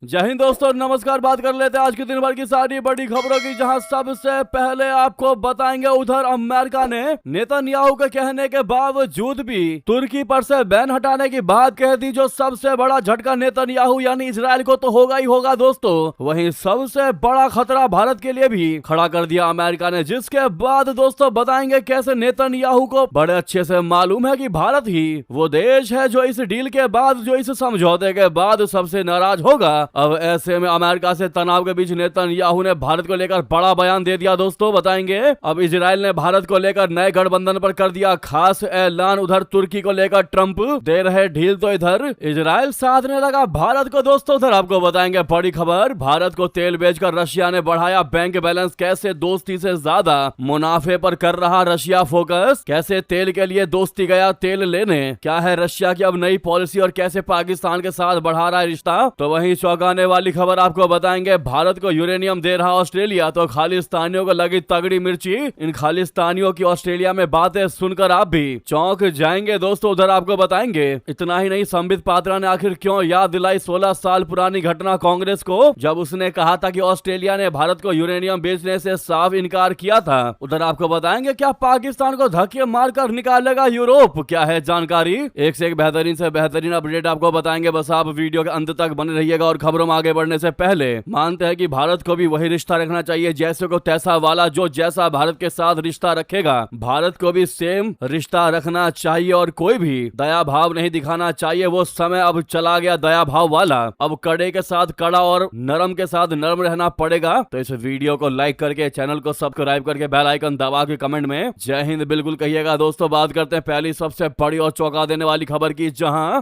जय हिंद दोस्तों, नमस्कार। बात कर लेते हैं आज के दिन भर की सारी बड़ी खबरों की, जहां सबसे पहले आपको बताएंगे उधर अमेरिका ने नेतन्याहू के कहने के बावजूद भी तुर्की पर से बैन हटाने की बात कह दी। जो सबसे बड़ा झटका नेतन्याहू यानी इजराइल को तो होगा ही होगा दोस्तों, वहीं सबसे बड़ा खतरा भारत के लिए भी खड़ा कर दिया अमेरिका ने। जिसके बाद दोस्तों बताएंगे कैसे नेतन्याहू को बड़े अच्छे से मालूम है कि भारत ही वो देश है जो इस डील के बाद, जो इस समझौते के बाद सबसे नाराज होगा। अब ऐसे में अमेरिका से तनाव के बीच नेतन्याहू ने भारत को लेकर बड़ा बयान दे दिया दोस्तों, बताएंगे। अब इजराइल ने भारत को लेकर नए गठबंधन पर कर दिया खास ऐलान। उधर तुर्की को लेकर ट्रंप दे रहे ढील, तो इधर इजराइल साधने लगा भारत को दोस्तों। उधर आपको बताएंगे बड़ी खबर, भारत को तेल बेचकर रशिया ने बढ़ाया बैंक बैलेंस। कैसे दोस्ती से ज्यादा मुनाफे पर कर रहा रशिया फोकस, कैसे तेल के लिए दोस्ती गया तेल लेने, क्या है रशिया की अब नई पॉलिसी और कैसे पाकिस्तान के साथ बढ़ा रहा है रिश्ता। तो वहीं चौंकाने वाली खबर आपको बताएंगे, भारत को यूरेनियम दे रहा ऑस्ट्रेलिया, तो खालिस्तानियों को लगी तगड़ी मिर्ची। इन खालिस्तानियों की ऑस्ट्रेलिया में बातें सुनकर आप भी चौंक जाएंगे दोस्तों। उधर आपको बताएंगे इतना ही नहीं, संबित पात्रा ने आखिर क्यों याद दिलाई 16 साल पुरानी घटना कांग्रेस को, जब उसने कहा था कि ऑस्ट्रेलिया ने भारत को यूरेनियम बेचने से साफ इनकार किया था। उधर आपको बताएंगे क्या पाकिस्तान को धक्के मारकर निकालेगा यूरोप, क्या है जानकारी। एक से एक बेहतरीन से बेहतरीन अपडेट आपको बताएंगे, बस आप वीडियो के अंत तक बने रहिएगा। और खबरों में आगे बढ़ने से पहले मानते हैं कि भारत को भी वही रिश्ता रखना चाहिए जैसे को तैसा वाला, जो जैसा भारत के साथ रिश्ता रखेगा भारत को भी सेम रिश्ता रखना चाहिए और कोई भी दया भाव नहीं दिखाना चाहिए। वो समय अब चला गया दया भाव वाला, अब कड़े के साथ कड़ा और नरम के साथ नरम रहना पड़ेगा। तो इस वीडियो को लाइक करके, चैनल को सब्सक्राइब करके, बेल आइकन दबा के कमेंट में जय हिंद बिल्कुल कहिएगा दोस्तों। बात करते हैं पहली सबसे बड़ी और चौंका देने वाली खबर की, जहां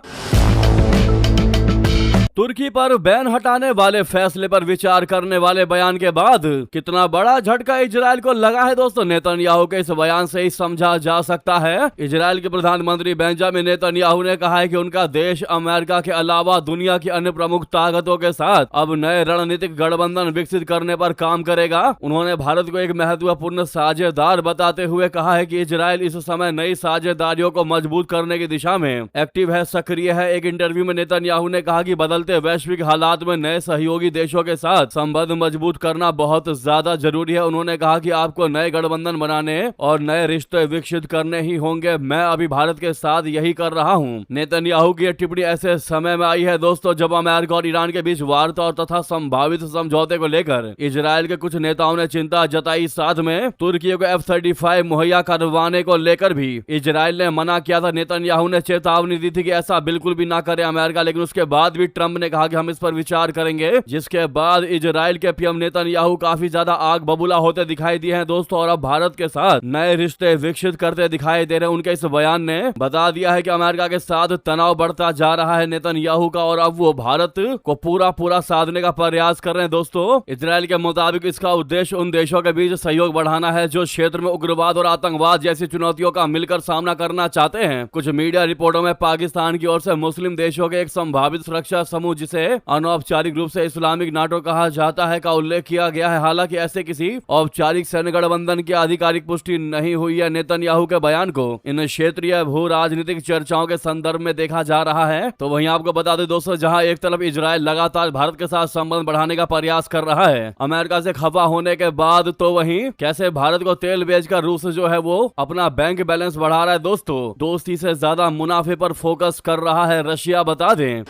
तुर्की पर बैन हटाने वाले फैसले पर विचार करने वाले बयान के बाद कितना बड़ा झटका इजराइल को लगा है दोस्तों। नेतन्याहू के इस बयान से ही समझा जा सकता है। इजराइल के प्रधानमंत्री बेंजामिन नेतन्याहू ने कहा है कि उनका देश अमेरिका के अलावा दुनिया की अन्य प्रमुख ताकतों के साथ अब नए रणनीतिक गठबंधन विकसित करने पर काम करेगा। उन्होंने भारत को एक महत्वपूर्ण साझेदार बताते हुए कहा है कि इजराइल इस समय नई साझेदारियों को मजबूत करने की दिशा में एक्टिव है, सक्रिय है। एक इंटरव्यू में नेतन्याहू ने कहा कि बदलते वैश्विक हालात में नए सहयोगी देशों के साथ संबंध मजबूत करना बहुत ज्यादा जरूरी है। उन्होंने कहा कि आपको नए गठबंधन बनाने और नए रिश्ते विकसित करने ही होंगे। मैं अभी भारत के साथ यही कर रहा हूं। नेतन्याहू की यह टिप्पणी ऐसे समय में आई है दोस्तों जब अमेरिका और ईरान के बीच वार्ता और तथा संभावित समझौते को लेकर इजराइल के कुछ नेताओं ने चिंता जताई। साथ में तुर्की को F-35 मुहैया करवाने को लेकर भी इजराइल ने मना किया था। नेतन्याहू ने चेतावनी दी थी कि ऐसा बिल्कुल भी ना करे अमेरिका, लेकिन उसके बाद भी ट्रंप ने कहा कि हम इस पर विचार करेंगे। जिसके बाद इजराइल के पीएम नेतन्याहू काफी ज्यादा आग बबूला होते दिखाई दिए हैं दोस्तों, और अब भारत के साथ नए रिश्ते विकसित करते दिखाई दे रहे हैं। उनके इस बयान ने बता दिया है कि अमेरिका के साथ तनाव बढ़ता जा रहा है नेतन्याहू का, और अब वो भारत को पूरा साधने का प्रयास कर रहे हैं दोस्तों। इजराइल के मुताबिक इसका उद्देश्य उन देशों के बीच सहयोग बढ़ाना है जो क्षेत्र में उग्रवाद और आतंकवाद जैसी चुनौतियों का मिलकर सामना करना चाहते हैं। कुछ मीडिया रिपोर्टों में पाकिस्तान की ओर से मुस्लिम देशों के एक संभावित सुरक्षा समूह, जिसे अनौपचारिक रूप से इस्लामिक नाटो कहा जाता है, का उल्लेख किया गया है। हालांकि ऐसे किसी औपचारिक सैन्य गठबंधन की आधिकारिक पुष्टि नहीं हुई है। नेतन्याहू के बयान को इन क्षेत्रीय भू राजनीतिक चर्चाओं के संदर्भ में देखा जा रहा है। तो वहीं आपको बता दें दोस्तों, जहां एक तरफ इजराइल लगातार भारत के साथ संबंध बढ़ाने का प्रयास कर रहा है अमेरिका से खफा होने के बाद, तो वहीं कैसे भारत को तेल बेचकर रूस जो है वो अपना बैंक बैलेंस बढ़ा रहा है दोस्तों। दोस्ती से ज्यादा मुनाफे पर फोकस कर रहा है रशिया, बता दें।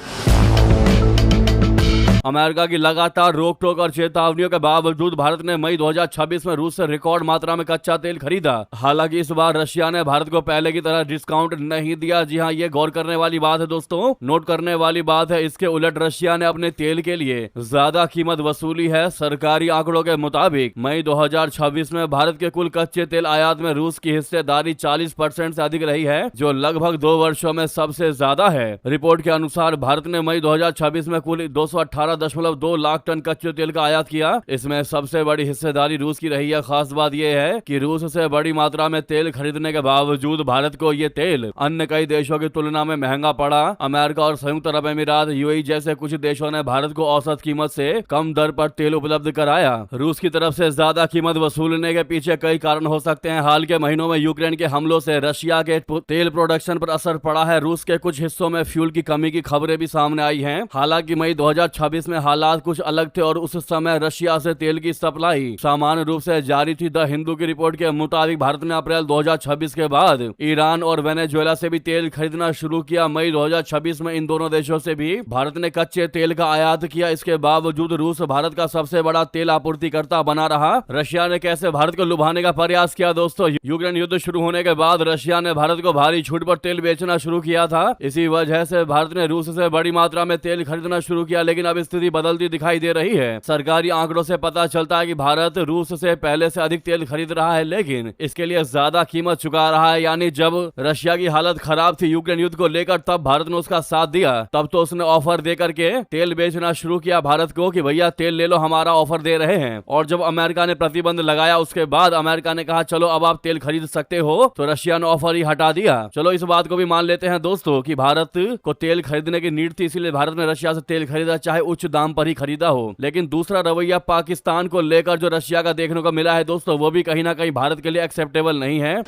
अमेरिका की लगातार रोक टोक और चेतावनियों के बावजूद भारत ने मई 2026 में रूस से रिकॉर्ड मात्रा में कच्चा तेल खरीदा। हालांकि इस बार रशिया ने भारत को पहले की तरह डिस्काउंट नहीं दिया। जी हां, ये गौर करने वाली बात है दोस्तों, नोट करने वाली बात है। इसके उलट रशिया ने अपने तेल के लिए ज्यादा कीमत वसूली है। सरकारी आंकड़ों के मुताबिक मई 2026 में भारत के कुल कच्चे तेल आयात में रूस की हिस्सेदारी 40% से अधिक रही है, जो लगभग 2 वर्षों में सबसे ज्यादा है। रिपोर्ट के अनुसार भारत ने मई 2026 में कुल 218.2 लाख टन कच्चे तेल का आयात किया। इसमें सबसे बड़ी हिस्सेदारी रूस की रही है। खास बात यह है कि रूस से बड़ी मात्रा में तेल खरीदने के बावजूद भारत को ये तेल अन्य कई देशों की तुलना में महंगा पड़ा। अमेरिका और संयुक्त अरब अमीरात यूएई जैसे कुछ देशों ने भारत को औसत कीमत से कम दर पर तेल उपलब्ध कराया। रूस की तरफ से ज्यादा कीमत वसूलने के पीछे कई कारण हो सकते हैं। हाल के महीनों में यूक्रेन के हमलों से रशिया के तेल प्रोडक्शन पर असर पड़ा है। रूस के कुछ हिस्सों में फ्यूल की कमी की खबरें भी सामने आई हैं। हालांकि मई 2026 2024 में हालात कुछ अलग थे और उस समय रशिया से तेल की सप्लाई सामान्य रूप से जारी थी। द हिंदू की रिपोर्ट के मुताबिक भारत ने अप्रैल 2026 के बाद ईरान और वेनेजुएला से भी तेल खरीदना शुरू किया। मई 2026 में इन दोनों देशों से भी भारत ने कच्चे तेल का आयात किया। इसके बावजूद रूस भारत का सबसे बड़ा तेल आपूर्तिकर्ता बना रहा। रशिया ने कैसे भारत को लुभाने का प्रयास किया दोस्तों? यूक्रेन युद्ध शुरू होने के बाद रशिया ने भारत को भारी छूट पर तेल बेचना शुरू किया था। इसी वजह से भारत ने रूस से बड़ी मात्रा में तेल खरीदना शुरू किया, लेकिन अब स्थिति बदलती दिखाई दे रही है। सरकारी आंकड़ों से पता चलता है कि भारत रूस से पहले से अधिक तेल खरीद रहा है, लेकिन इसके लिए ज्यादा कीमत चुका रहा है। यानी जब रशिया की हालत खराब थी यूक्रेन युद्ध को लेकर, तब भारत ने उसका साथ दिया। तब तो उसने ऑफर देकर के तेल बेचना शुरू किया भारत को कि भैया तेल ले लो, हमारा ऑफर दे रहे हैं। और जब अमेरिका ने प्रतिबंध लगाया, उसके बाद अमेरिका ने कहा चलो अब आप तेल खरीद सकते हो, तो रशिया ने ऑफर ही हटा दिया। चलो इस बात को भी मान लेते हैं दोस्तों कि भारत को तेल खरीदने की नीड थी, इसीलिए भारत ने रशिया से तेल खरीदा, चाहे उच्च दाम पर ही खरीदा हो। लेकिन दूसरा रवैया पाकिस्तान को लेकर जो रशिया का देखने को मिला है दोस्तों, वो भी कहीं ना कहीं भारत के लिए एक्सेप्टेबल नहीं है।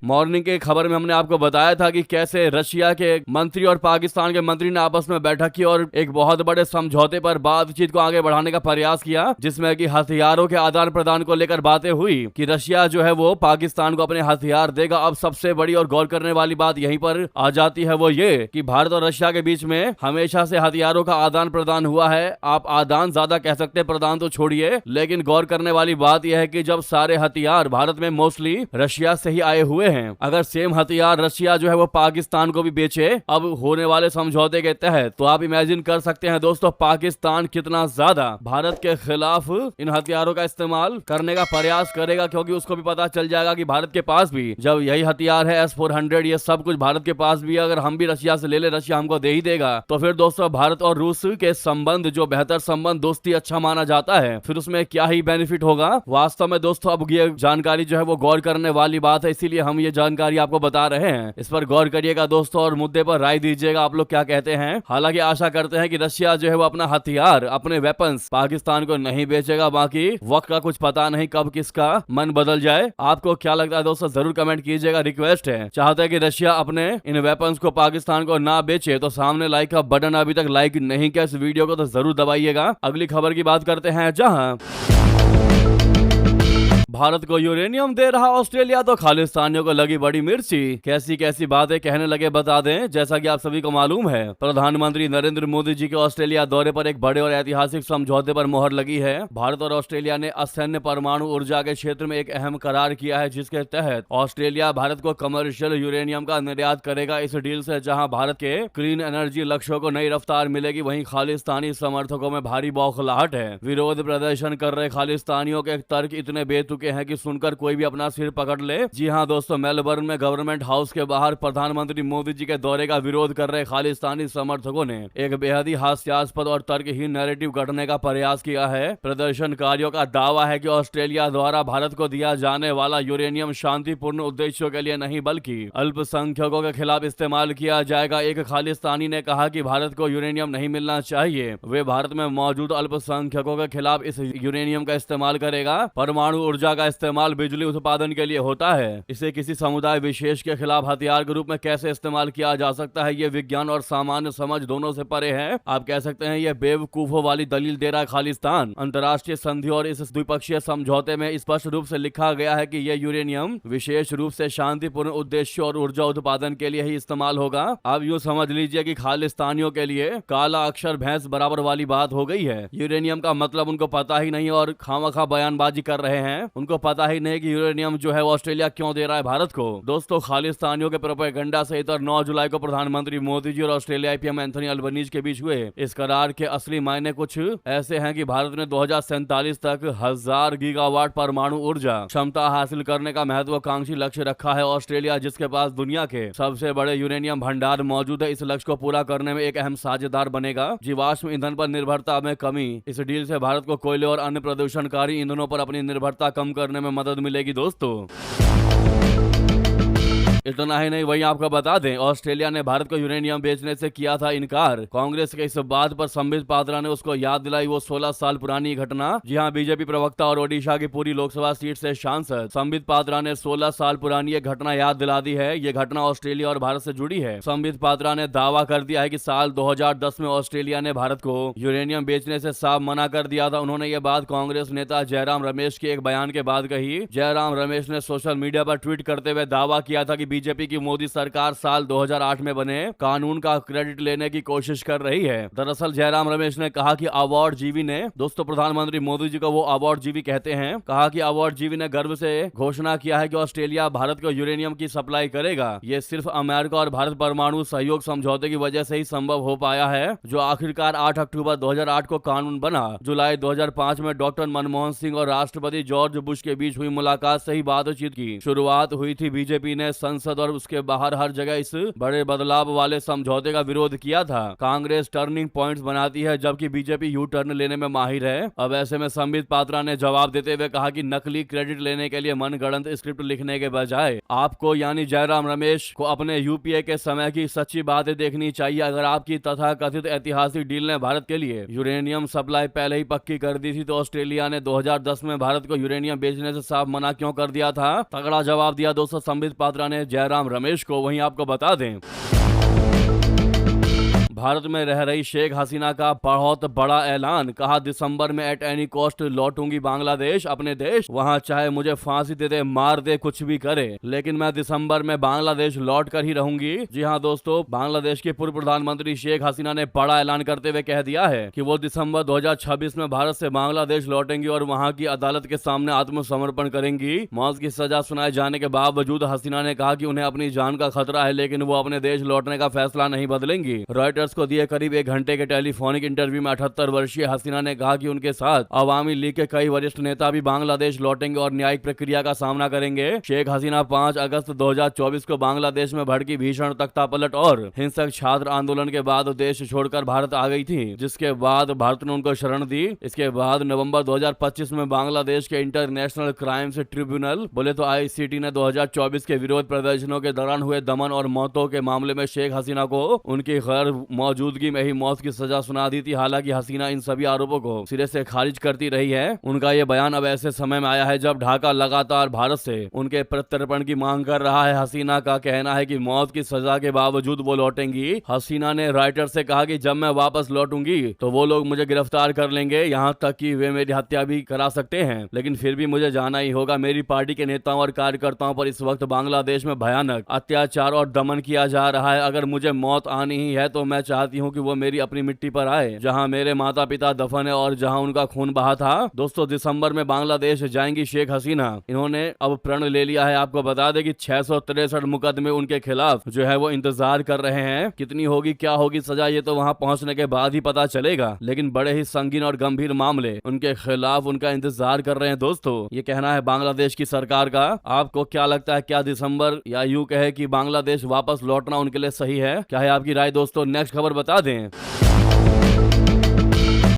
मॉर्निंग के खबर में हमने आपको बताया था कि कैसे रशिया के मंत्री और पाकिस्तान के मंत्री ने आपस में बैठक की और एक बहुत बड़े समझौते पर बातचीत को आगे बढ़ाने का प्रयास किया, जिसमें कि हथियारों के आदान प्रदान को लेकर बातें हुई कि रशिया जो है वो पाकिस्तान को अपने हथियार देगा। अब सबसे बड़ी और गौर करने वाली बात यहीं पर आ जाती है, वो ये कि भारत और रशिया के बीच में हमेशा से हथियारों का आदान प्रदान हुआ है। आप आदान ज्यादा कह सकते हैं, प्रदान तो छोड़िए। लेकिन गौर करने वाली बात यह है कि जब सारे हथियार भारत में मोस्टली रशिया से ही आए हुए हैं, अगर सेम हथियार रशिया जो है वो पाकिस्तान को भी बेचे अब होने वाले समझौते के तहत, तो आप इमेजिन कर सकते हैं दोस्तों पाकिस्तान कितना ज्यादा भारत के खिलाफ इन हथियारों का इस्तेमाल करने का प्रयास करेगा, क्योंकि उसको भी पता चल जाएगा कि भारत के पास भी जब यही हथियार है S-400, ये सब कुछ भारत के पास भी, अगर हम भी रशिया से ले ले, रशिया हमको दे ही देगा। तो फिर दोस्तों भारत और रूस के संबंध, जो बेहतर संबंध, दोस्ती अच्छा माना जाता है, फिर उसमें क्या ही बेनिफिट होगा। वास्तव में दोस्तों अब ये जानकारी जो है वो गौर करने वाली बात है, इसीलिए हम ये जानकारी आपको बता रहे हैं। इस पर गौर करिएगा दोस्तों और मुद्दे पर राय दीजिएगा, आप लोग क्या कहते हैं। हालांकि आशा करते हैं कि रशिया जो है वो अपना हथियार, अपने वेपन्स पाकिस्तान को नहीं बेचेगा। बाकी वक्त का कुछ पता नहीं कब किसका मन बदल जाए। आपको क्या लगता है दोस्तों, जरूर कमेंट कीजिएगा। रिक्वेस्ट है, चाहते हैं कि रशिया अपने इन वेपन्स को पाकिस्तान को ना बेचे, तो सामने लाइक का बटन अभी तक लाइक नहीं किया इस वीडियो को तो जरूर दबाइएगा। अगली खबर की बात करते हैं, जहां भारत को यूरेनियम दे रहा ऑस्ट्रेलिया तो खालिस्तानियों को लगी बड़ी मिर्ची। कैसी कैसी बातें कहने लगे बता दें। जैसा कि आप सभी को मालूम है, प्रधानमंत्री नरेंद्र मोदी जी के ऑस्ट्रेलिया दौरे पर एक बड़े और ऐतिहासिक समझौते पर मोहर लगी है। भारत और ऑस्ट्रेलिया ने असैन्य परमाणु ऊर्जा के क्षेत्र में एक अहम करार किया है, जिसके तहत ऑस्ट्रेलिया भारत को कमर्शियल यूरेनियम का निर्यात करेगा। इस डील से जहां भारत के क्लीन एनर्जी लक्ष्यों को नई रफ्तार मिलेगी, वहीं खालिस्तानी समर्थकों में भारी बौखलाहट है। विरोध प्रदर्शन कर रहे खालिस्तानियों के तर्क इतने बेतुके हैं कि सुनकर कोई भी अपना सिर पकड़ ले। जी हां दोस्तों, मेलबर्न में गवर्नमेंट हाउस के बाहर प्रधानमंत्री मोदी जी के दौरे का विरोध कर रहे खालिस्तानी समर्थकों ने एक बेहद ही हास्यास्पद और तर्कहीन नैरेटिव गढ़ने का प्रयास किया है। प्रदर्शनकारियों का दावा है कि ऑस्ट्रेलिया द्वारा भारत को दिया जाने वाला यूरेनियम शांतिपूर्ण उद्देश्यों के लिए नहीं, बल्कि अल्पसंख्यकों के खिलाफ इस्तेमाल किया जाएगा। एक खालिस्तानी ने कहा कि भारत को यूरेनियम नहीं मिलना चाहिए, वे भारत में मौजूद अल्पसंख्यकों के खिलाफ इस यूरेनियम का इस्तेमाल करेगा। परमाणु ऊर्जा का इस्तेमाल बिजली उत्पादन के लिए होता है, इसे किसी समुदाय विशेष के खिलाफ हथियार के रूप में कैसे इस्तेमाल किया जा सकता है, ये विज्ञान और सामान्य समझ दोनों से परे है। आप कह सकते हैं ये बेवकूफों वाली दलील दे रहा है खालिस्तान। अंतर्राष्ट्रीय संधि और इस द्विपक्षीय समझौते में स्पष्ट रूप से लिखा गया है कि यह यूरेनियम विशेष रूप से शांतिपूर्ण उद्देश्य और ऊर्जा उत्पादन के लिए ही इस्तेमाल होगा। आप यूँ समझ लीजिए कि खालिस्तानियों के लिए काला अक्षर भैंस बराबर वाली बात हो गई है। यूरेनियम का मतलब उनको पता ही नहीं और खामखा बयानबाजी कर रहे हैं। उनको पता ही नहीं कि यूरेनियम जो है ऑस्ट्रेलिया क्यों दे रहा है भारत को। दोस्तों खालिस्तानियों के प्रोपेगेंडा से इतर 9 जुलाई को प्रधानमंत्री मोदी जी और ऑस्ट्रेलियाई पीएम एंथनी अल्बनीज के बीच हुए इस करार के असली मायने कुछ ऐसे हैं कि भारत ने 2047 तक 1000 गीगावाट परमाणु ऊर्जा क्षमता हासिल करने का महत्वाकांक्षी लक्ष्य रखा है। ऑस्ट्रेलिया जिसके पास दुनिया के सबसे बड़े यूरेनियम भंडार मौजूद है, इस लक्ष्य को पूरा करने में एक अहम साझेदार बनेगा। जीवाश्म ईंधन पर निर्भरता में कमी, इस डील से भारत को कोयले और अन्य प्रदूषणकारी ईंधनों पर अपनी निर्भरता कम करने में मदद मिलेगी। दोस्तों इतना ही नहीं, वहीं आपको बता दें ऑस्ट्रेलिया ने भारत को यूरेनियम बेचने से किया था इनकार। कांग्रेस के इस बात पर संबित पात्रा ने उसको याद दिलाई वो 16 साल पुरानी घटना। जी हाँ, बीजेपी प्रवक्ता और ओडिशा की पूरी लोकसभा सीट से सांसद संबित पात्रा ने 16 साल पुरानी ये घटना याद दिला दी है। ये घटना ऑस्ट्रेलिया और भारत से जुड़ी है। संबित पात्रा ने दावा कर दिया है कि साल 2010 में ऑस्ट्रेलिया ने भारत को यूरेनियम बेचने से साफ मना कर दिया था। उन्होंने ये बात कांग्रेस नेता जयराम रमेश के एक बयान के बाद कही। जयराम रमेश ने सोशल मीडिया पर ट्वीट करते हुए दावा किया था कि बीजेपी की मोदी सरकार साल 2008 में बने कानून का क्रेडिट लेने की कोशिश कर रही है। दरअसल जयराम रमेश ने कहा कि अवार्ड जीवी ने, दोस्तों प्रधानमंत्री मोदी जी को वो अवार्ड जीवी कहते हैं, कहा कि अवार्ड जीवी ने गर्व से घोषणा किया है कि ऑस्ट्रेलिया भारत को यूरेनियम की सप्लाई करेगा। ये सिर्फ अमेरिका और भारत परमाणु सहयोग समझौते की वजह से ही संभव हो पाया है, जो आखिरकार 8 अक्टूबर 2008 को कानून बना। जुलाई 2005 में डॉक्टर मनमोहन सिंह और राष्ट्रपति जॉर्ज बुश के बीच हुई मुलाकात से ही बातचीत की शुरुआत हुई थी। बीजेपी ने संसद और उसके बाहर हर जगह इस बड़े बदलाव वाले समझौते का विरोध किया था। कांग्रेस टर्निंग पॉइंट्स बनाती है जबकि बीजेपी यू टर्न लेने में माहिर है। अब ऐसे में संबित पात्रा ने जवाब देते हुए कहा कि नकली क्रेडिट लेने के लिए मनगढ़ंत स्क्रिप्ट लिखने के बजाय आपको यानी जयराम रमेश को अपने यूपीए के समय की सच्ची बातें देखनी चाहिए। अगर आपकी तथाकथित ऐतिहासिक डील ने भारत के लिए यूरेनियम सप्लाई पहले ही पक्की कर दी थी तो ऑस्ट्रेलिया ने 2010 में भारत को यूरेनियम बेचने से साफ मना क्यों कर दिया था? तगड़ा जवाब दिया दोस्तों संबित पात्रा ने जयराम रमेश को। वहीं आपको बता दें भारत में रह रही शेख हसीना का बहुत बड़ा ऐलान। कहा दिसंबर में एट एनी कॉस्ट लौटूंगी बांग्लादेश, अपने देश। वहां चाहे मुझे फांसी दे दे, मार दे, कुछ भी करे, लेकिन मैं दिसंबर में बांग्लादेश लौट कर ही रहूंगी। जी हां दोस्तों, बांग्लादेश की पूर्व प्रधानमंत्री शेख हसीना ने बड़ा ऐलान करते हुए कह दिया है कि वो दिसंबर 2026 में भारत से बांग्लादेश लौटेंगी और वहां की अदालत के सामने आत्मसमर्पण करेंगी। मौत की सजा सुनाए जाने के बावजूद हसीना ने कहा कि उन्हें अपनी जान का खतरा है, लेकिन वो अपने देश लौटने का फैसला नहीं बदलेंगी। रॉयटर्स को दिए करीब 1 घंटे के टेलीफोनिक इंटरव्यू में 78 वर्षीय हसीना ने कहा कि उनके साथ अवामी लीग के कई वरिष्ठ नेता भी बांग्लादेश लौटेंगे और न्यायिक प्रक्रिया का सामना करेंगे। शेख हसीना 5 अगस्त 2024 को बांग्लादेश में भड़की भीषण तख्तापलट और हिंसक छात्र आंदोलन के बाद देश छोड़कर भारत आ गई थी, जिसके बाद भारत ने उनको शरण दी। इसके बाद नवंबर 2025 में बांग्लादेश के इंटरनेशनल क्राइम्स ट्रिब्यूनल बोले तो आईसीटी ने 2024 के विरोध प्रदर्शनों के दौरान हुए दमन और मौतों के मामले में शेख हसीना को उनकी गैर मौजूदगी में ही मौत की सजा सुना दी थी। हालांकि हसीना इन सभी आरोपों को सिरे से खारिज करती रही है। उनका यह बयान अब ऐसे समय में आया है जब ढाका लगातार भारत से उनके प्रत्यर्पण की मांग कर रहा है। हसीना का कहना है कि मौत की सजा के बावजूद वो लौटेंगी। हसीना ने राइटर से कहा कि जब मैं वापस लौटूंगी तो वो लोग मुझे गिरफ्तार कर लेंगे, यहाँ तक कि वे मेरी हत्या भी करा सकते हैं, लेकिन फिर भी मुझे जाना ही होगा। मेरी पार्टी के नेताओं और कार्यकर्ताओं पर इस वक्त बांग्लादेश में भयानक अत्याचार और दमन किया जा रहा है। अगर मुझे मौत आनी ही है तो मैं चाहती हूँ कि वो मेरी अपनी मिट्टी पर आए, जहां मेरे माता पिता दफन है और जहां उनका खून बहा था। दोस्तों दिसंबर में बांग्लादेश जाएंगी शेख हसीना। इन्होंने अब प्रण ले लिया है। आपको बता दें कि 663 मुकदमे उनके खिलाफ जो है वो इंतजार कर रहे हैं। कितनी होगी, क्या होगी सजा, ये तो वहां पहुंचने के बाद ही पता चलेगा, लेकिन बड़े ही संगीन और गंभीर मामले उनके खिलाफ उनका इंतजार कर रहे हैं। दोस्तों ये कहना है बांग्लादेश की सरकार का। आपको क्या लगता है, क्या दिसंबर या यूं कहे कि बांग्लादेश वापस लौटना उनके लिए सही है? क्या है आपकी राय दोस्तों? नेक्स्ट खबर बता दें।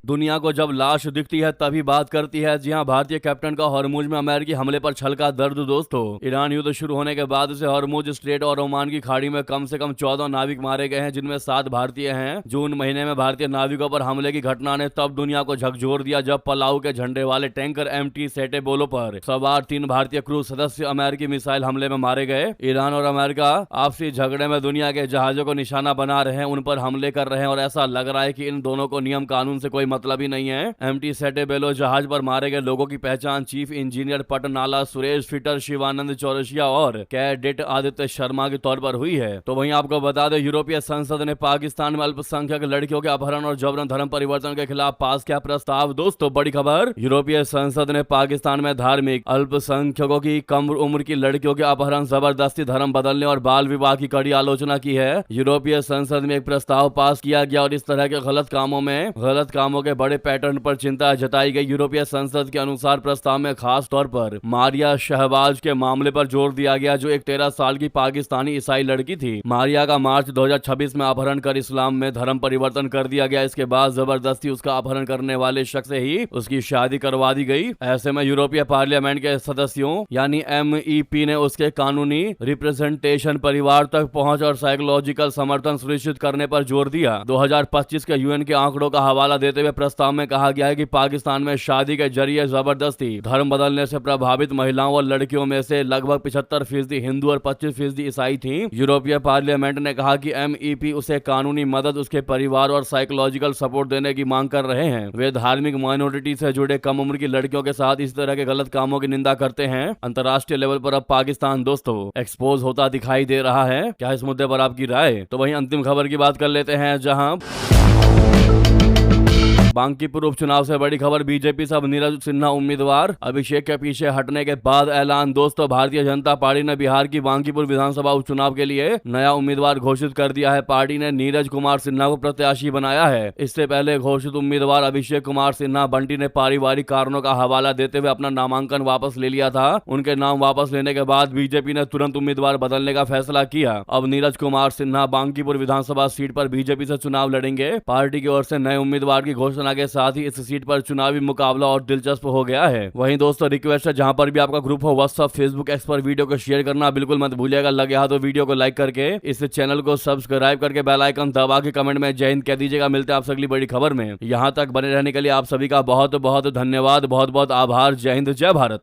दुनिया को जब लाश दिखती है तभी बात करती है। जी हां, भारतीय कैप्टन का हॉर्मुज में अमेरिकी हमले पर छलका दर्द। दोस्तों ईरान युद्ध शुरू होने के बाद से हॉर्मुज स्ट्रेट और ओमान की खाड़ी में कम से कम 14 नाविक मारे गए हैं, जिनमें 7 भारतीय हैं। जून महीने में भारतीय नाविकों पर हमले की घटना ने तब दुनिया को झकझोर दिया जब पलाऊ के झंडे वाले टैंकर MT सेटेबोलो पर सवार 3 भारतीय क्रू सदस्य अमेरिकी मिसाइल हमले में मारे गए। ईरान और अमेरिका आपसी झगड़े में दुनिया के जहाजों को निशाना बना रहे हैं, उन पर हमले कर रहे हैं और ऐसा लग रहा है कि इन दोनों को नियम कानून से कोई मतलब ही नहीं है। MT सेटेबेलो जहाज पर मारे गए लोगों की पहचान chief engineer Patnala Suresh fitter, Shivanand Chaurasia और कैडेट आदित्य शर्मा के तौर पर हुई है। तो वहीं आपको बता दें यूरोपीय संसद ने पाकिस्तान में अल्पसंख्यक लड़कियों के अपहरण और जबरन धर्म परिवर्तन के खिलाफ पास किया प्रस्ताव। दोस्तों बड़ी खबर, यूरोपीय संसद ने पाकिस्तान में धार्मिक अल्पसंख्यकों की कम उम्र की लड़कियों के अपहरण, जबरदस्ती धर्म बदलने और बाल विवाह की कड़ी आलोचना की है। यूरोपीय संसद में एक प्रस्ताव पास किया गया और इस तरह के गलत कामों के बड़े पैटर्न पर चिंता जताई गई। यूरोपीय संसद के अनुसार प्रस्ताव में खास तौर पर मारिया शहबाज के मामले पर जोर दिया गया, जो एक 13 साल की पाकिस्तानी ईसाई लड़की थी। मारिया का मार्च 2026 में अपहरण कर इस्लाम में धर्म परिवर्तन कर दिया गया। इसके बाद जबरदस्ती उसका अपहरण करने वाले शख्स से ही उसकी शादी करवा दी गई। ऐसे में यूरोपीय पार्लियामेंट के सदस्यों यानी MEP ने उसके कानूनी रिप्रेजेंटेशन, परिवार तक पहुंच और साइकोलॉजिकल समर्थन सुनिश्चित करने पर जोर दिया। 2025 के UN के आंकड़ों का हवाला देते हुए प्रस्ताव में कहा गया है कि पाकिस्तान में शादी के जरिए जबरदस्ती धर्म बदलने से प्रभावित महिलाओं और लड़कियों में से लगभग 75% हिंदू और 25% ईसाई थी। यूरोपीय पार्लियामेंट ने कहा कि MEP उसे कानूनी मदद, उसके परिवार और साइकोलॉजिकल सपोर्ट देने की मांग कर रहे हैं। वे धार्मिक माइनॉरिटी से जुड़े कम उम्र की लड़कियों के साथ इस तरह के गलत कामों की निंदा करते हैं। अंतर्राष्ट्रीय लेवल पर अब पाकिस्तान दोस्तों एक्सपोज होता दिखाई दे रहा है। क्या इस मुद्दे पर आपकी राय? तो वहीं अंतिम खबर की बात कर लेते हैं, जहां बांकीपुर उपचुनाव से बड़ी खबर, बीजेपी से अब नीरज सिन्हा उम्मीदवार। अभिषेक के पीछे हटने के बाद ऐलान। दोस्तों, भारतीय जनता पार्टी ने बिहार की बांकीपुर विधानसभा उपचुनाव के लिए नया उम्मीदवार घोषित कर दिया है। पार्टी ने नीरज कुमार सिन्हा को प्रत्याशी बनाया है। इससे पहले घोषित उम्मीदवार अभिषेक कुमार सिन्हा बंटी ने पारिवारिक कारणों का हवाला देते हुए अपना नामांकन वापस ले लिया था। उनके नाम वापस लेने के बाद बीजेपी ने तुरंत उम्मीदवार बदलने का फैसला किया। अब नीरज कुमार सिन्हा बांकीपुर विधानसभा सीट पर बीजेपी से चुनाव लड़ेंगे। पार्टी की ओर से नए उम्मीदवार की घोषणा के साथ ही इस सीट पर चुनावी मुकाबला और दिलचस्प हो गया है। वहीं दोस्तों रिक्वेस्ट है, जहां पर भी आपका ग्रुप हो व्हाट्सएप, फेसबुक, एक्स पर वीडियो को शेयर करना बिल्कुल मत भूलिएगा। लगे हाथ तो वीडियो को लाइक करके इस चैनल को सब्सक्राइब करके बेल आइकन दबा के कमेंट में जय हिंद कह दीजिएगा। मिलते हैं आपसे अगली बड़ी खबर में। यहां तक बने रहने के लिए आप सभी का बहुत बहुत धन्यवाद, बहुत बहुत आभार। जय हिंद, जय भारत।